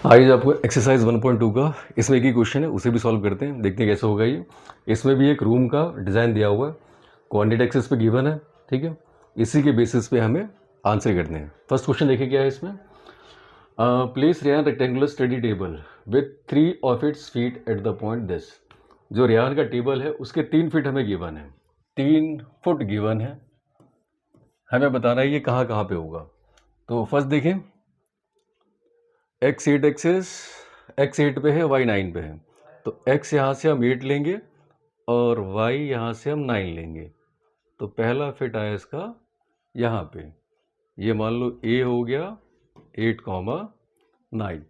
आज आपको एक्सरसाइज 1.2 का इसमें एक ही क्वेश्चन है, उसे भी सॉल्व करते हैं, देखते हैं कैसे होगा ये। इसमें भी एक रूम का डिज़ाइन दिया हुआ है, कोऑर्डिनेट एक्सिस पे गिवन है, ठीक है। इसी के बेसिस पे हमें आंसर करने हैं। फर्स्ट क्वेश्चन देखिए क्या है इसमें। Place Rayan rectangular study table with 3 of its feet at the point this. जो रेयान का टेबल है उसके 3 फीट हमें गिवन है, 3 फुट गिवन है, हमें बताना है ये कहाँ कहाँ पे होगा। तो फर्स्ट देखें, x8 एक्सेस x8 पे है, y9 पे है, तो x यहाँ से हम 8 लेंगे और y यहाँ से हम 9 लेंगे। तो पहला फिट आया इसका यहाँ पे, ये मान लो a हो गया 8,9।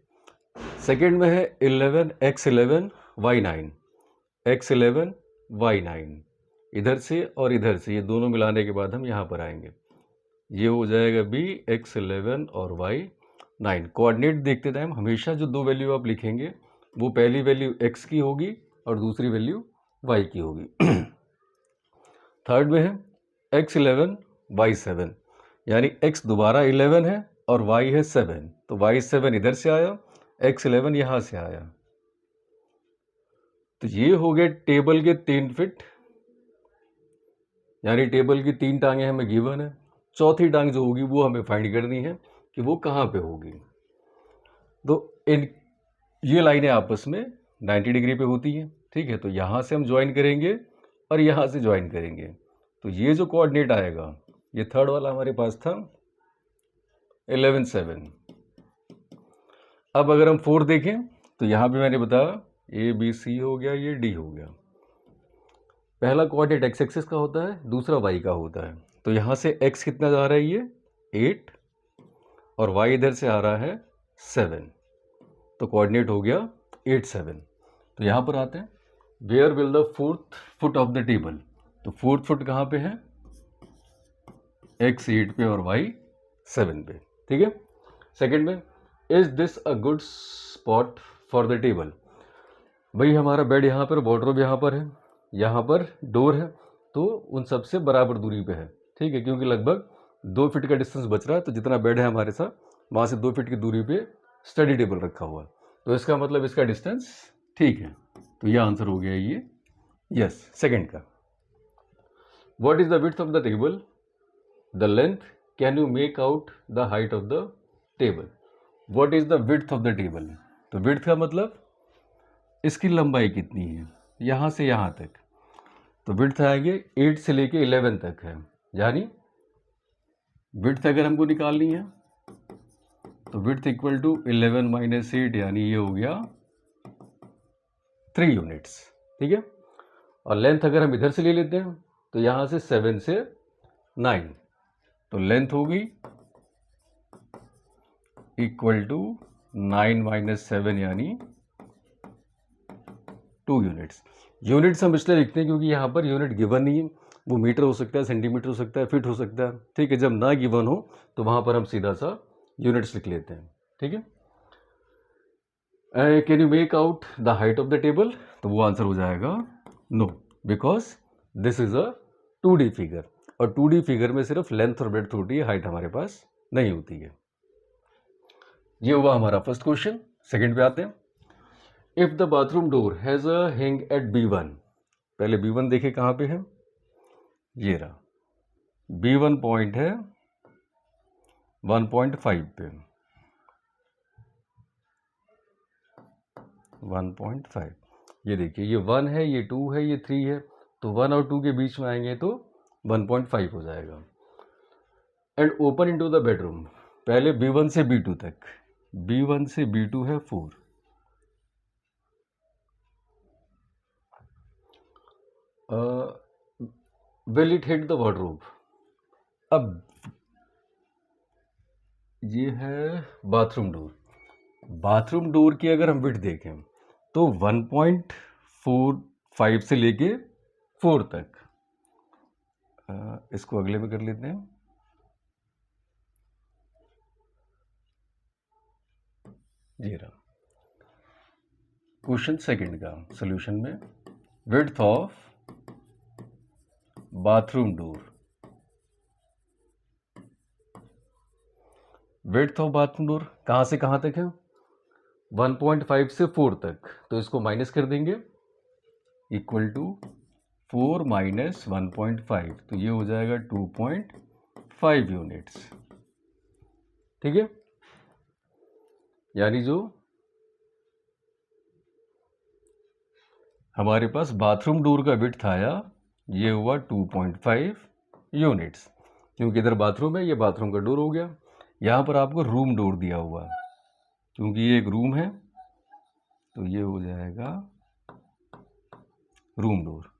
सेकेंड में है 11 x11 y9, x11 y9, इधर से और इधर से ये दोनों मिलाने के बाद हम यहाँ पर आएंगे, ये हो जाएगा b x11 और y9। कोऑर्डिनेट देखते टाइम हमेशा जो दो वैल्यू आप लिखेंगे वो पहली वैल्यू x की होगी और दूसरी वैल्यू y की होगी। थर्ड में है x11 y7, यानी x दोबारा 11 है और y है 7, तो y7 इधर से आया, x11 यहाँ से आया। तो ये हो गए टेबल के 3 फिट, यानी टेबल की 3 टांगें हमें गिवन है। चौथी टांग जो होगी वो हमें फाइंड करनी है कि वो कहाँ पे होगी। तो इन ये लाइनें आपस में 90 डिग्री पे होती हैं, ठीक है। तो यहाँ से हम ज्वाइन करेंगे और यहाँ से ज्वाइन करेंगे, तो ये जो कोऑर्डिनेट आएगा, ये थर्ड वाला हमारे पास था 11 7। अब अगर हम 4 देखें तो यहाँ पे मैंने बताया ए बी सी हो गया, ये डी हो गया। पहला कोऑर्डिनेट एक्स एक्सिस का होता है, दूसरा वाई का होता है। तो यहाँ से एक्स कितना जा रहा है, ये 8, और वाई इधर से आ रहा है 7, तो कोऑर्डिनेट हो गया 8 7। तो यहाँ पर आते हैं, where will the fourth foot of the table. तो फोर्थ फुट कहाँ पे है, x8 पे और y7 पे, ठीक है। सेकंड में, is this a good spot for the table. भाई हमारा बेड यहाँ पर, वार्डरोब यहाँ पर है, यहाँ पर डोर है, तो उन सबसे बराबर दूरी पे है, ठीक है, क्योंकि लगभग 2 फीट का डिस्टेंस बच रहा है। तो जितना बेड है हमारे साथ, वहाँ से 2 फीट की दूरी पे स्टडी टेबल रखा हुआ है, तो इसका मतलब इसका डिस्टेंस ठीक है। तो यह आंसर हो गया ये, यस सेकंड का। What is the width of the table, the length, can you make out the height of the table. What is the width of the table, तो विड्थ का मतलब इसकी लंबाई कितनी है यहाँ से यहाँ तक। तो विड्थ आएंगे 8 से लेके 11 तक है, यानी विड्थ अगर हमको निकालनी है तो विड्थ इक्वल टू 11 माइनस 8, यानी ये हो गया 3 यूनिट्स, ठीक है। और लेंथ अगर हम इधर से ले लेते हैं तो यहाँ से 7 से 9, तो लेंथ होगी इक्वल टू 9 माइनस 7, यानी 2 यूनिट्स। यूनिट्स हम इसलिए लिखते हैं क्योंकि यहाँ पर यूनिट गिवन नहीं है, वो मीटर हो सकता है, सेंटीमीटर हो सकता है, फीट हो सकता है, ठीक है। जब ना गिवन हो तो वहाँ पर हम सीधा सा यूनिट्स लिख लेते हैं, ठीक है। Can you make out the height of the table, तो वो आंसर हो जाएगा no, because this is a 2D figure, और 2D फिगर में सिर्फ लेंथ और ब्रेड्थ होती है, हाइट हमारे पास नहीं होती है। ये हुआ हमारा फर्स्ट क्वेश्चन। सेकंड पे आते हैं, if the bathroom door has a हिंग एट B1। पहले B1 देखे कहाँ पे है, ये रहा, B1 पॉइंट है 1.5 पे, 1.5, ये देखिए, ये 1 है, ये 2 है, ये 3 है, तो 1 और 2 के बीच में आएंगे तो 1.5 हो जाएगा। And open into the bedroom, पहले B1 से B2 तक, B1 से B2 है 4, will it hit the wardrobe. अब ये है बाथरूम डोर, बाथरूम डोर की अगर हम विड्थ देखें तो 1.45 से लेके 4 तक, इसको अगले में कर लेते हैं, ये रहा क्वेश्चन सेकंड का सॉल्यूशन में, width of bathroom door, width of bathroom door कहाँ से कहाँ तक है, 1.5 से 4 तक, तो इसको माइनस कर देंगे, इक्वल टू 4 माइनस 1.5, तो ये हो जाएगा 2.5 यूनिट्स। ठीक है, यानी जो हमारे पास बाथरूम डोर का विड्थ आया ये हुआ 2.5 यूनिट्स, क्योंकि इधर बाथरूम है, ये बाथरूम का डोर हो गया। यहाँ पर आपको रूम डोर दिया हुआ है, क्योंकि ये एक रूम है, तो ये हो जाएगा रूम डोर।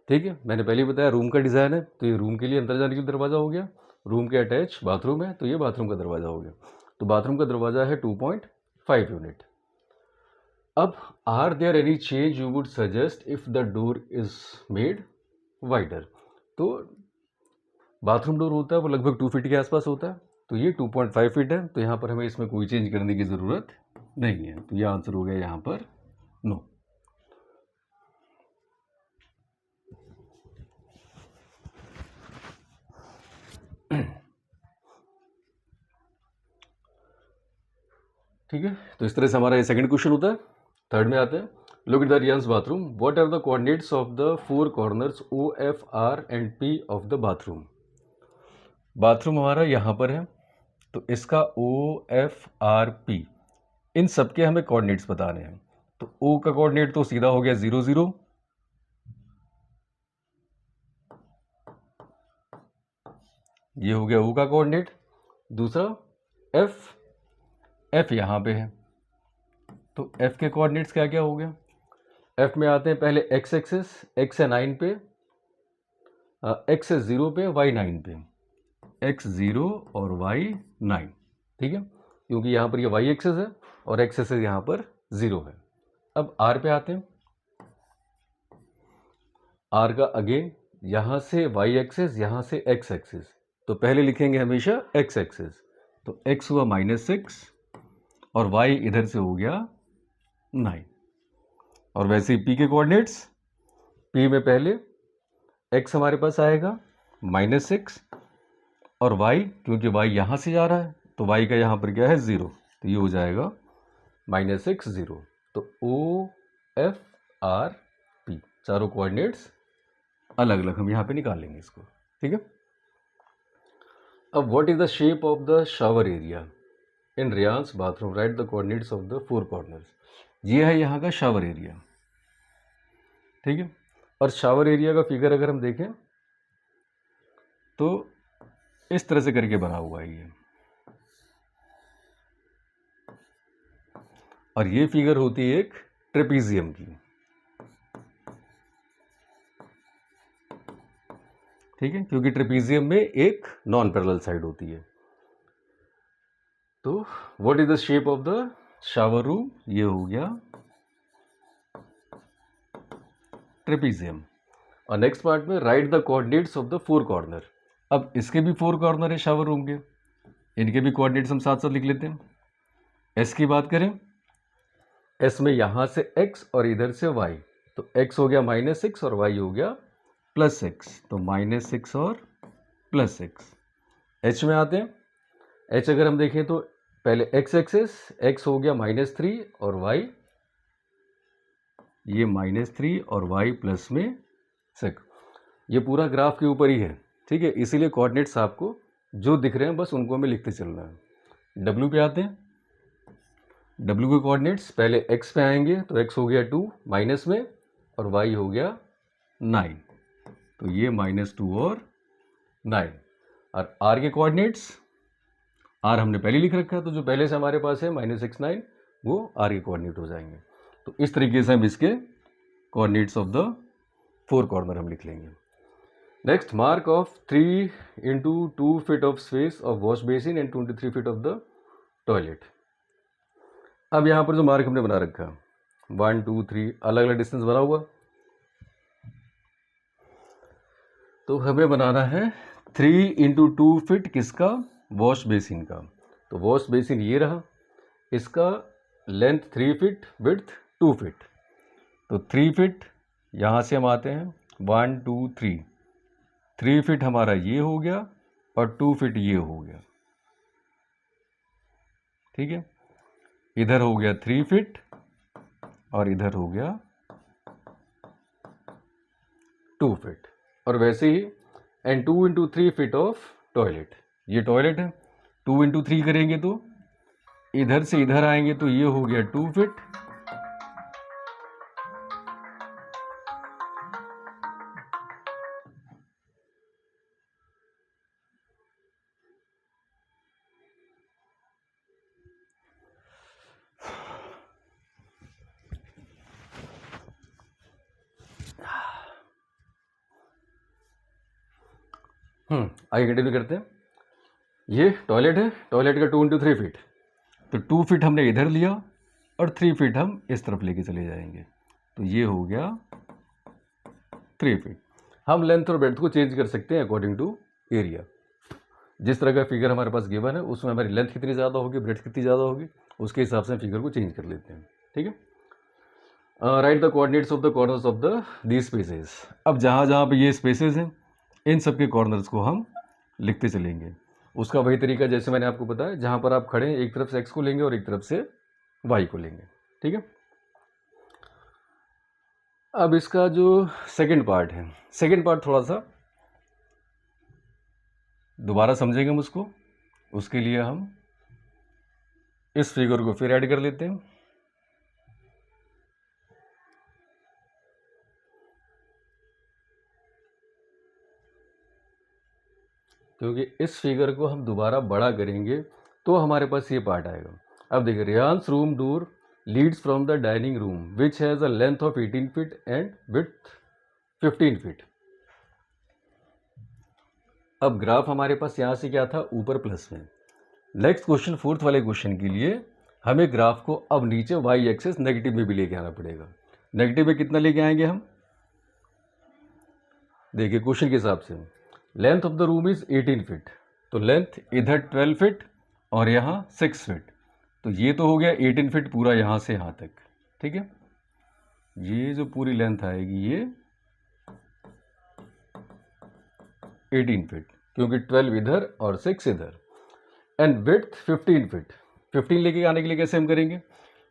ठीक है, मैंने पहले ही बताया रूम का डिज़ाइन है, तो ये रूम के लिए अंदर जाने के लिए दरवाज़ा हो गया, रूम के अटैच बाथरूम है, तो ये बाथरूम का दरवाज़ा हो गया। तो बाथरूम का दरवाज़ा है 2.5 यूनिट। अब are there any change you would suggest if the door is made wider? तो बाथरूम डोर होता है वो लगभग 2 फीट के आसपास होता है, तो ये 2.5 फीट है, तो यहाँ पर हमें इसमें कोई चेंज करने की ज़रूरत नहीं है, तो ये आंसर हो गया यहाँ पर नो। ठीक है, तो इस तरह से हमारा ये सेकंड क्वेश्चन होता है। थर्ड में आते हैं, look at the Riyan's bathroom, what are the coordinates of the 4 corners O F R and P of the bathroom? Bathroom हमारा यहाँ पर है, तो इसका ओ एफ आर पी इन सब के हमें कोऑर्डिनेट्स बताने हैं। तो ओ का कोऑर्डिनेट तो सीधा हो गया 0 0, ये हो गया ओ का कोऑर्डिनेट। दूसरा एफ यहाँ पे है, तो एफ के कोऑर्डिनेट्स क्या क्या हो गया? एफ में आते हैं पहले एक्स एक्सिस, एक्स है 9 पे, एक्स है 0 पे, वाई 9 पे, एक्स 0 और वाई 9। ठीक है, क्योंकि यहाँ पर ये वाई एक्सिस है और एक्स एक्सिस यहाँ पर 0 है। अब आर पे आते हैं, आर का अगेन यहाँ से वाई एक्सिस, यहाँ से एक्स एक्सिस, तो पहले लिखेंगे हमेशा एक्स एक्सिस, तो एक्स हुआ -6 और वाई इधर से हो गया 9। और वैसे ही पी के कोऑर्डिनेट्स, पी में पहले एक्स हमारे पास आएगा -6 और वाई, क्योंकि वाई यहाँ से जा रहा है तो वाई का यहाँ पर क्या है 0, तो ये हो जाएगा -6 0। तो ओ एफ आर पी चारों कोऑर्डिनेट्स अलग अलग हम यहाँ पे निकाल लेंगे इसको। ठीक है, अब what is the shape of the shower area in Riyan's bathroom? Write the coordinates of the 4 corners. ये है यहाँ का शावर एरिया। ठीक है, और शावर एरिया का फिगर अगर हम देखें तो इस तरह से करके बना हुआ है ये, और ये फिगर होती है एक ट्रेपीजियम की। ठीक है, क्योंकि ट्रेपीजियम में एक नॉन पैरेलल साइड होती है। तो what is the shape of the shower room? ये हो गया ट्रेपीजियम। और नेक्स्ट पार्ट में right the coordinates of the 4 corner. अब इसके भी 4 कॉर्नर है शावर रूम के, इनके भी कोऑर्डिनेट्स हम साथ साथ लिख लेते हैं। एस की बात करें, एस में यहाँ से x और इधर से y, तो x हो गया -6 और y हो गया +6, तो -6 और +6। h में आते हैं, h अगर हम देखें तो पहले x एक्सिस, x हो गया -3 और y ये -3 और y प्लस में 6। ये पूरा ग्राफ के ऊपर ही है। ठीक है, इसीलिए कोऑर्डिनेट्स आपको जो दिख रहे हैं बस उनको हमें लिखते चलना है। w पे आते हैं, w के कोऑर्डिनेट्स पहले x पे आएंगे, तो x हो गया 2 माइनस में और y हो गया 9, तो ये -2 और 9। और r के कोऑर्डिनेट्स, r हमने पहले लिख रखा है, तो जो पहले से हमारे पास है -6 9 वो r के कोऑर्डिनेट हो जाएंगे। तो इस तरीके से हम इसके कोऑर्डिनेट्स ऑफ द 4 कॉर्नर हम लिख लेंगे। Next, mark of 3 × 2 feet of space of wash basin and 23 feet of the toilet. अब यहाँ पर जो मार्क हमने बना रखा 1 2 3 अलग अलग डिस्टेंस बना हुआ, तो हमें बनाना है 3 × 2 फीट किसका? वॉश बेसिन का। तो वॉश बेसिन ये रहा, इसका लेंथ 3 फीट, विड्थ 2 फीट, तो 3 फीट यहाँ से हम आते हैं 1 2 3, 3 फीट हमारा ये हो गया और 2 फीट ये हो गया। ठीक है, इधर हो गया 3 फीट और इधर हो गया 2 फीट। और वैसे ही and 2 into 3 feet of toilet, ये टॉयलेट है, 2 इंटू 3 करेंगे तो इधर से इधर आएंगे तो ये हो गया 2 फीट। आगे कंटिन्यू करते हैं। ये टॉयलेट है, टॉयलेट का 2 इंटू 3 फीट, तो 2 फीट हमने इधर लिया और 3 फीट हम इस तरफ लेके चले जाएंगे, तो ये हो गया 3 फीट। हम लेंथ और ब्रेड्थ को चेंज कर सकते हैं अकॉर्डिंग टू एरिया। जिस तरह का फिगर हमारे पास गिवन है उसमें हमारी लेंथ कितनी ज़्यादा होगी, ब्रेड्थ कितनी ज़्यादा होगी, उसके हिसाब से हम फिगर को चेंज कर लेते हैं। ठीक है, right the coordinates of the corners of the these spaces. अब जहाँ जहाँ पे ये स्पेसेस हैं इन सब के कॉर्नर्स को हम लिखते चलेंगे। उसका वही तरीका जैसे मैंने आपको बताया, जहाँ पर आप खड़े हैं एक तरफ से एक्स को लेंगे और एक तरफ से वाई को लेंगे। ठीक है, अब इसका जो सेकंड पार्ट है, सेकंड पार्ट थोड़ा सा दोबारा समझेंगे हम उसको। उसके लिए हम इस फिगर को फिर ऐड कर लेते हैं। क्योंकि इस फिगर को हम दोबारा बड़ा करेंगे तो हमारे पास ये पार्ट आएगा। अब देखिए, Riyan's room door leads from the dining room which has a length of 18 feet and width 15 feet. अब ग्राफ हमारे पास यहाँ से क्या था, ऊपर प्लस में। नेक्स्ट क्वेश्चन, फोर्थ वाले क्वेश्चन के लिए हमें ग्राफ को अब नीचे वाई एक्सेस नेगेटिव में भी लेके आना पड़ेगा। नेगेटिव में कितना लेके आएंगे हम, देखिए क्वेश्चन के हिसाब से length of the room is 18 feet, तो लेंथ इधर 12 फीट और यहाँ 6 फीट, तो ये तो हो गया 18 फीट पूरा यहाँ से यहाँ तक। ठीक है, ये जो पूरी लेंथ आएगी ये 18 फीट, क्योंकि 12 इधर और 6 इधर। And width 15 feet. 15 लेके आने के लिए कैसे हम करेंगे,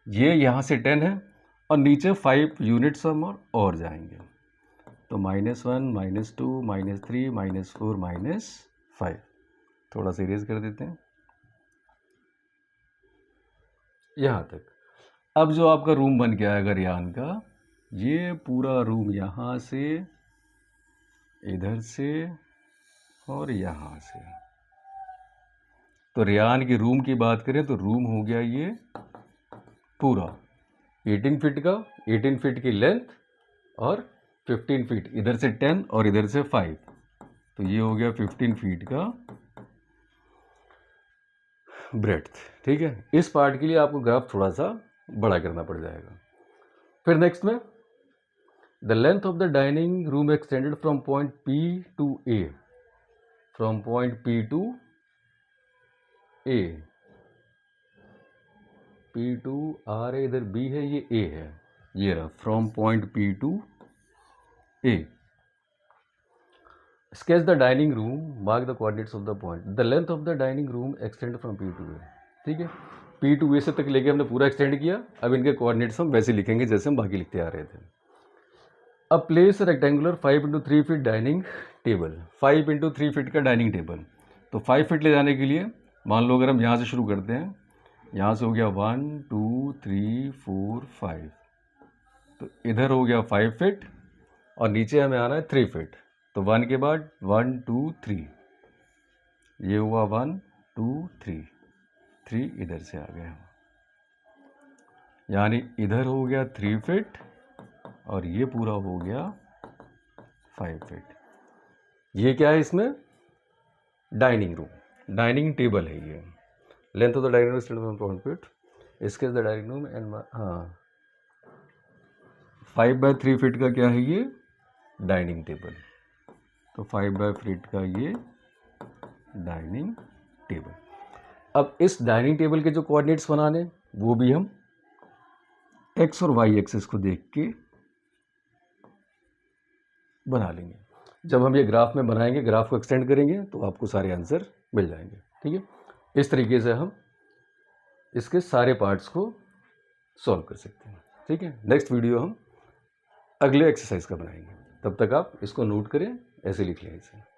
ये यहाँ से 10 है और नीचे 5 यूनिट्स हम और जाएंगे, तो -1 -2 -3 -4 -5, थोड़ा सा इरेज कर देते हैं यहाँ तक। अब जो आपका रूम बन के आएगा रियान का, ये पूरा रूम यहाँ से इधर से और यहाँ से, तो रियान की रूम की बात करें तो रूम हो गया ये पूरा 18 फीट का, 18 फीट की लेंथ और 15 फीट, इधर से 10 और इधर से 5, तो ये हो गया 15 फीट का ब्रेड्थ। ठीक है, इस पार्ट के लिए आपको ग्राफ थोड़ा सा बड़ा करना पड़ जाएगा। फिर नेक्स्ट में, the length of the dining room extended from point P to A, from point P to A, P to R है, इधर B है, ये A है, ये रहा from point P to A। Sketch the dining room, mark the coordinates of the point. The length of the dining room extend from P to A. ठीक है, P to A से तक लेके हमने पूरा एक्सटेंड किया। अब इनके कोऑर्डिनेट्स हम वैसे लिखेंगे जैसे हम बाकी लिखते आ रहे थे। अब place rectangular 5 into 3 feet dining table, 5 into 3 feet का डाइनिंग टेबल, तो 5 फीट ले जाने के लिए मान लो अगर हम यहाँ से शुरू करते हैं, यहाँ से हो गया 1 2 3 4 5, तो इधर हो गया 5 फीट और नीचे हमें आना है 3 फीट, तो 1 के बाद 1 2 3, ये हुआ 1 2 3, 3 इधर से आ गया, यानी इधर हो गया 3 फीट और ये पूरा हो गया 5 फीट। ये क्या है, इसमें डाइनिंग रूम, डाइनिंग टेबल है ये। Length of the dining room 1 feet, इसके the dining room and 5/3 feet का क्या है ये, डाइनिंग टेबल, तो 5/3 का ये डाइनिंग टेबल। अब इस डाइनिंग टेबल के जो कोऑर्डिनेट्स बनाने वो भी हम एक्स और वाई एक्सिस को देख के बना लेंगे। जब हम ये ग्राफ में बनाएंगे, ग्राफ को एक्सटेंड करेंगे तो आपको सारे आंसर मिल जाएंगे। ठीक है, इस तरीके से हम इसके सारे पार्ट्स को सॉल्व कर सकते हैं। ठीक है, नेक्स्ट वीडियो हम अगले एक्सरसाइज का बनाएंगे। तब तक आप इसको नोट करें, ऐसे लिख लें इसे।